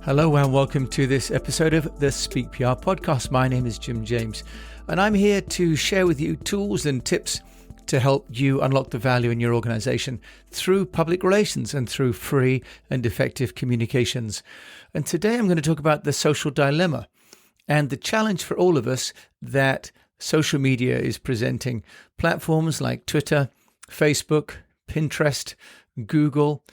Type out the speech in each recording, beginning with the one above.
Hello and welcome to this episode of the Speak PR podcast. My name is Jim James and I'm here to share with you tools and tips to help you unlock the value in your organization through public relations and through free and effective communications. And today I'm going to talk about the social dilemma and the challenge for all of us that social media is presenting. Platforms like Twitter, Facebook, Pinterest, Google,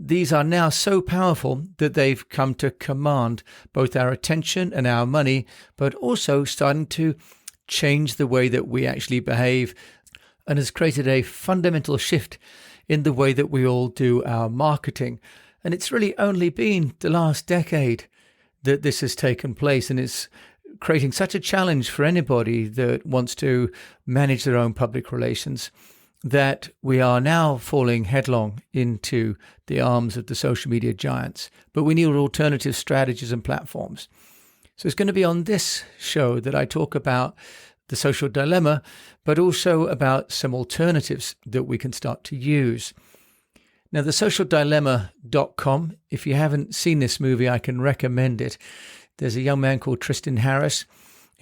these are now so powerful that they've come to command both our attention and our money, but also starting to change the way that we actually behave and has created a fundamental shift in the way that we all do our marketing. And it's really only been the last decade that this has taken place, and it's creating such a challenge for anybody that wants to manage their own public relations that we are now falling headlong into the arms of the social media giants. But we need alternative strategies and platforms. So it's going to be on this show that I talk about the social dilemma, but also about some alternatives that we can start to use. Now, the socialdilemma.com, if you haven't seen this movie, I can recommend it. There's a young man called Tristan Harris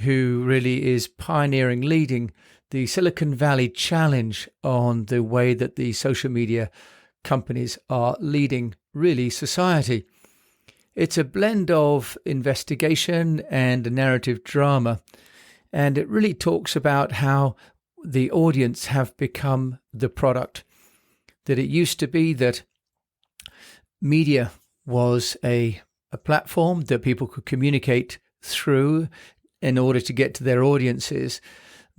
who really is pioneering, leading the Silicon Valley challenge on the way that the social media companies are leading, really, society. It's a blend of investigation and narrative drama, and it really talks about how the audience have become the product. That it used to be that media was a platform that people could communicate through in order to get to their audiences,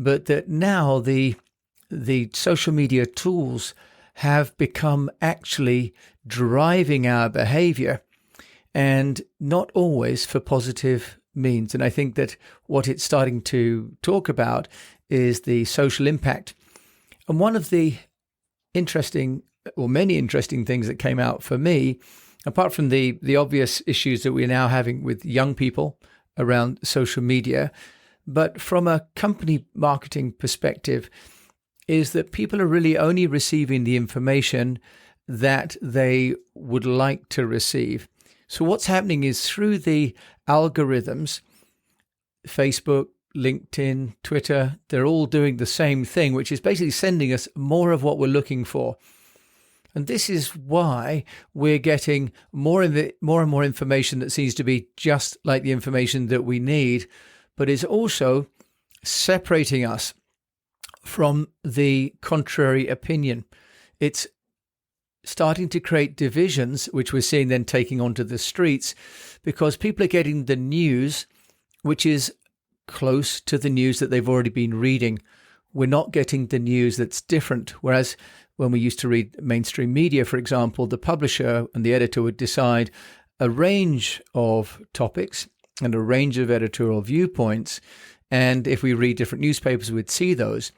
but that now the social media tools have become actually driving our behavior, and not always for positive means. And I think that what it's starting to talk about is the social impact. And one of the many interesting things that came out for me, apart from the obvious issues that we're now having with young people around social media, but from a company marketing perspective, is that people are really only receiving the information that they would like to receive. So what's happening is through the algorithms, Facebook, LinkedIn, Twitter, they're all doing the same thing, which is basically sending us more of what we're looking for. And this is why we're getting more and more information that seems to be just like the information that we need, but is also separating us from the contrary opinion. It's starting to create divisions, which we're seeing then taking onto the streets, because people are getting the news which is close to the news that they've already been reading. We're not getting the news that's different. Whereas when we used to read mainstream media, for example, the publisher and the editor would decide a range of topics and a range of editorial viewpoints. And if we read different newspapers, we'd see those.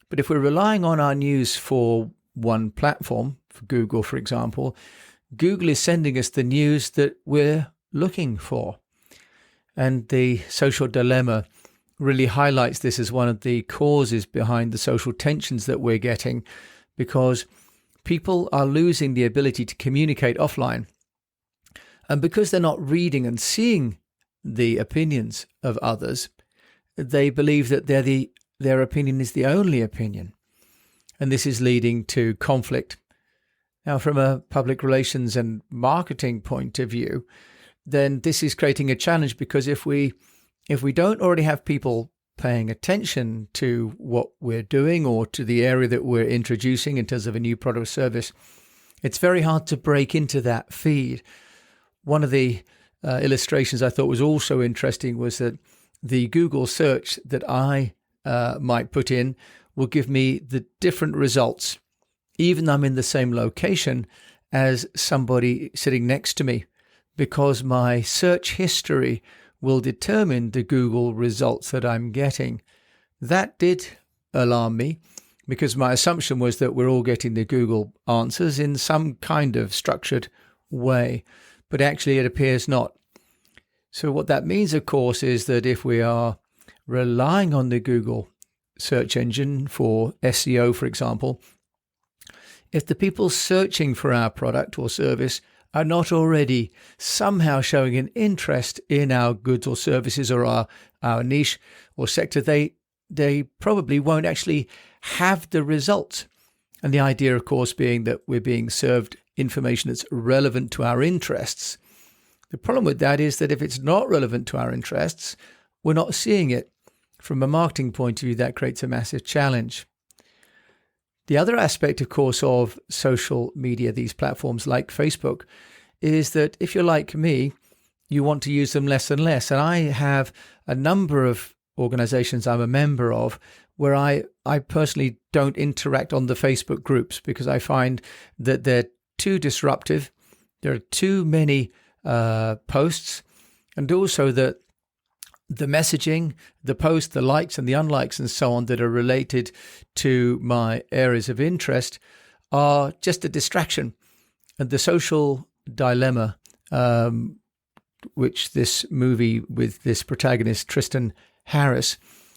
But if we're relying on our news for one platform, for Google, for example, Google is sending us the news that we're looking for. And the social dilemma really highlights this as one of the causes behind the social tensions that we're getting, because people are losing the ability to communicate offline. And because they're not reading and seeing the opinions of others, they believe that their opinion is the only opinion. And this is leading to conflict. Now, from a public relations and marketing point of view, then this is creating a challenge, because if we don't already have people paying attention to what we're doing or to the area that we're introducing in terms of a new product or service, it's very hard to break into that feed. One of the illustrations I thought was also interesting was that the Google search that I might put in will give me the different results, even though I'm in the same location as somebody sitting next to me, because my search history will determine the Google results that I'm getting. That did alarm me, because my assumption was that we're all getting the Google answers in some kind of structured way, but actually it appears not. So what that means, of course, is that if we are relying on the Google search engine for SEO, for example, if the people searching for our product or service are not already somehow showing an interest in our goods or services or our niche or sector, they probably won't actually have the results. And the idea, of course, being that we're being served information that's relevant to our interests. The problem with that is that if it's not relevant to our interests, we're not seeing it. From a marketing point of view, that creates a massive challenge. The other aspect, of course, of social media, these platforms like Facebook, is that if you're like me, you want to use them less and less. And I have a number of organizations I'm a member of where I personally don't interact on the Facebook groups because I find that they're too disruptive. There are too many posts, and also that the messaging, the posts, the likes and the unlikes and so on that are related to my areas of interest are just a distraction. And the social dilemma, which this movie with this protagonist, Tristan Harris,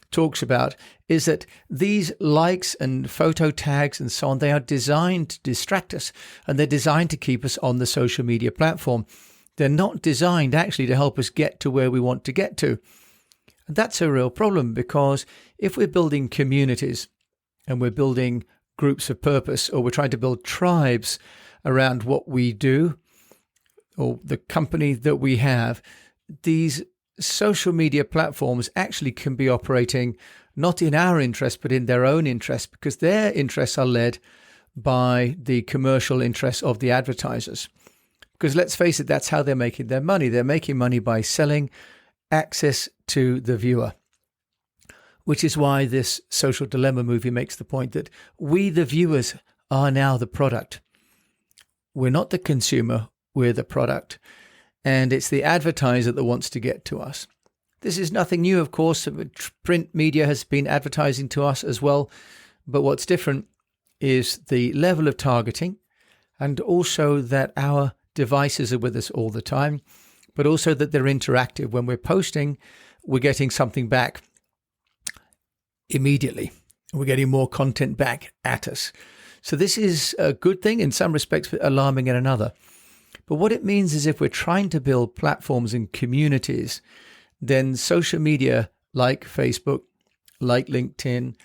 talks about, is that these likes and photo tags and so on, they are designed to distract us, and they're designed to keep us on the social media platform. They're not designed actually to help us get to where we want to get to. And that's a real problem, because if we're building communities and we're building groups of purpose, or we're trying to build tribes around what we do or the company that we have, these social media platforms actually can be operating not in our interest, but in their own interest, because their interests are led by the commercial interests of the advertisers. Because let's face it, that's how they're making their money. They're making money by selling access to the viewer, which is why this Social Dilemma movie makes the point that we, the viewers, are now the product. We're not the consumer, we're the product. And it's the advertiser that wants to get to us. This is nothing new, of course. Print media has been advertising to us as well. But what's different is the level of targeting, and also that our devices are with us all the time, but also that they're interactive. When we're posting, we're getting something back immediately. We're getting more content back at us. So this is a good thing in some respects, but alarming in another. But what it means is if we're trying to build platforms and communities, then social media like Facebook, like LinkedIn,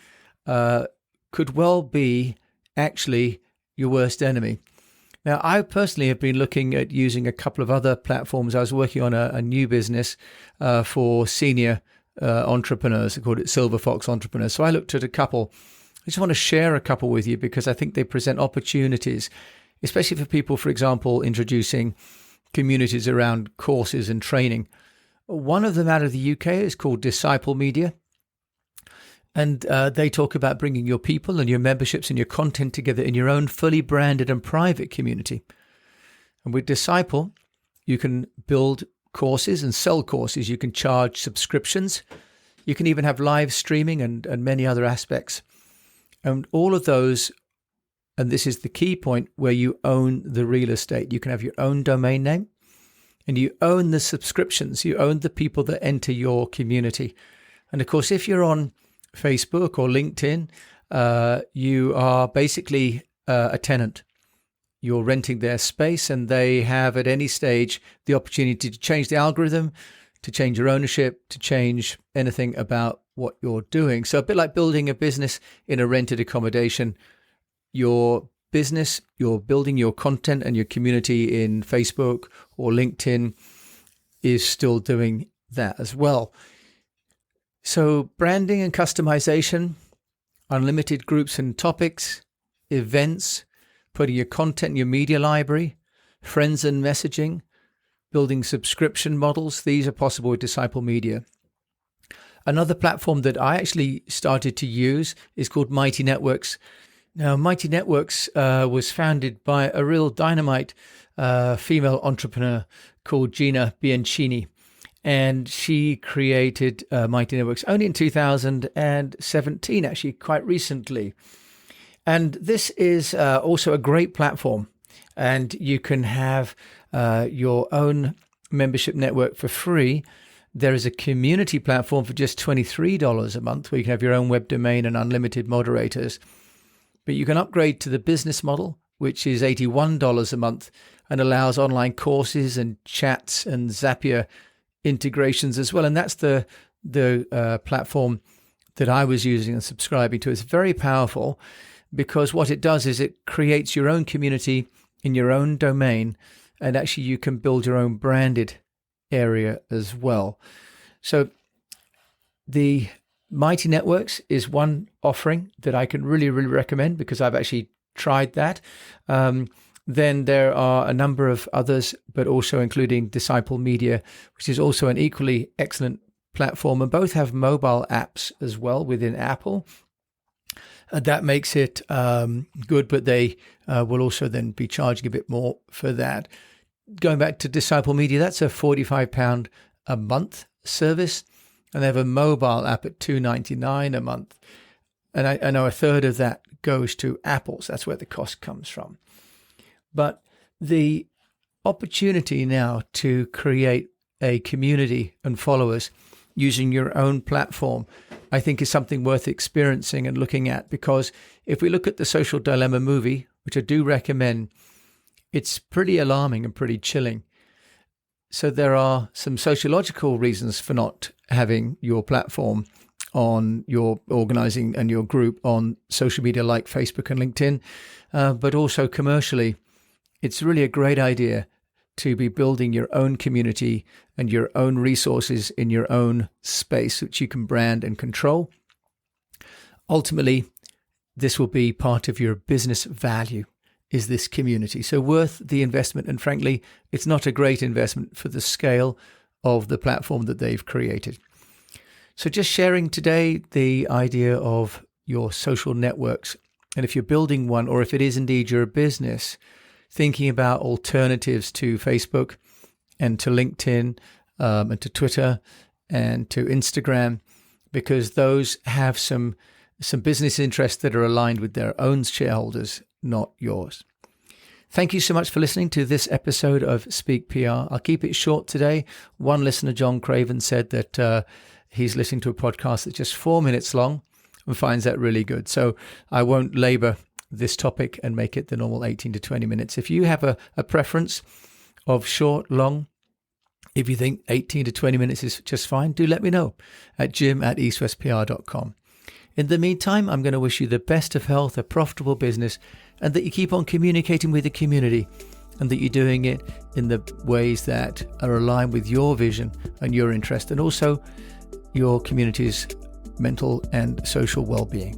could well be actually your worst enemy. Now, I personally have been looking at using a couple of other platforms. I was working on a new business for senior entrepreneurs. I called it Silver Fox Entrepreneurs. So I looked at a couple. I just want to share a couple with you because I think they present opportunities, especially for people, for example, introducing communities around courses and training. One of them out of the UK is called Disciple Media. And they talk about bringing your people and your memberships and your content together in your own fully branded and private community. And with Disciple, you can build courses and sell courses. You can charge subscriptions. You can even have live streaming and many other aspects. And all of those, and this is the key point, where you own the real estate. You can have your own domain name, and you own the subscriptions. You own the people that enter your community. And of course, if you're on Facebook or LinkedIn, you are basically a tenant. You're renting their space, and they have at any stage the opportunity to change the algorithm, to change your ownership, to change anything about what you're doing. So a bit like building a business in a rented accommodation, your business, you're building your content and your community in Facebook or LinkedIn is still doing that as well. So branding and customization, unlimited groups and topics, events, putting your content in your media library, friends and messaging, building subscription models. These are possible with Disciple Media. Another platform that I actually started to use is called Mighty Networks. Now, Mighty Networks was founded by a real dynamite female entrepreneur called Gina Bianchini. And she created Mighty Networks only in 2017, actually, quite recently. And this is also a great platform. And you can have your own membership network for free. There is a community platform for just $23 a month, where you can have your own web domain and unlimited moderators. But you can upgrade to the business model, which is $81 a month, and allows online courses and chats and Zapier integrations as well. And that's the platform that I was using and subscribing to. It's very powerful because what it does is it creates your own community in your own domain, and actually you can build your own branded area as well. So the Mighty Networks is one offering that I can really, really recommend because I've actually tried that. Then there are a number of others, but also including Disciple Media, which is also an equally excellent platform, and both have mobile apps as well within Apple. That makes it good, but they will also then be charging a bit more for that. Going back to Disciple Media, that's a £45 a month service, and they have a mobile app at $2.99 a month. And I know a third of that goes to Apple, so that's where the cost comes from. But the opportunity now to create a community and followers using your own platform, I think is something worth experiencing and looking at, because if we look at the Social Dilemma movie, which I do recommend, it's pretty alarming and pretty chilling. So there are some sociological reasons for not having your platform on your organizing and your group on social media like Facebook and LinkedIn, but also commercially, it's really a great idea to be building your own community and your own resources in your own space, which you can brand and control. Ultimately, this will be part of your business value, is this community. So worth the investment. And frankly, it's not a great investment for the scale of the platform that they've created. So just sharing today the idea of your social networks. And if you're building one, or if it is indeed your business, thinking about alternatives to Facebook and to LinkedIn and to Twitter and to Instagram, because those have some business interests that are aligned with their own shareholders, not yours. Thank you so much for listening to this episode of Speak PR. I'll keep it short today. One listener, John Craven, said that he's listening to a podcast that's just 4 minutes long and finds that really good. So I won't labor this topic and make it the normal 18 to 20 minutes. If you have a preference of short, long, if you think 18 to 20 minutes is just fine, do let me know at jim@eastwestpr.com. In the meantime, I'm going to wish you the best of health, a profitable business, and that you keep on communicating with the community, and that you're doing it in the ways that are aligned with your vision and your interest, and also your community's mental and social well-being.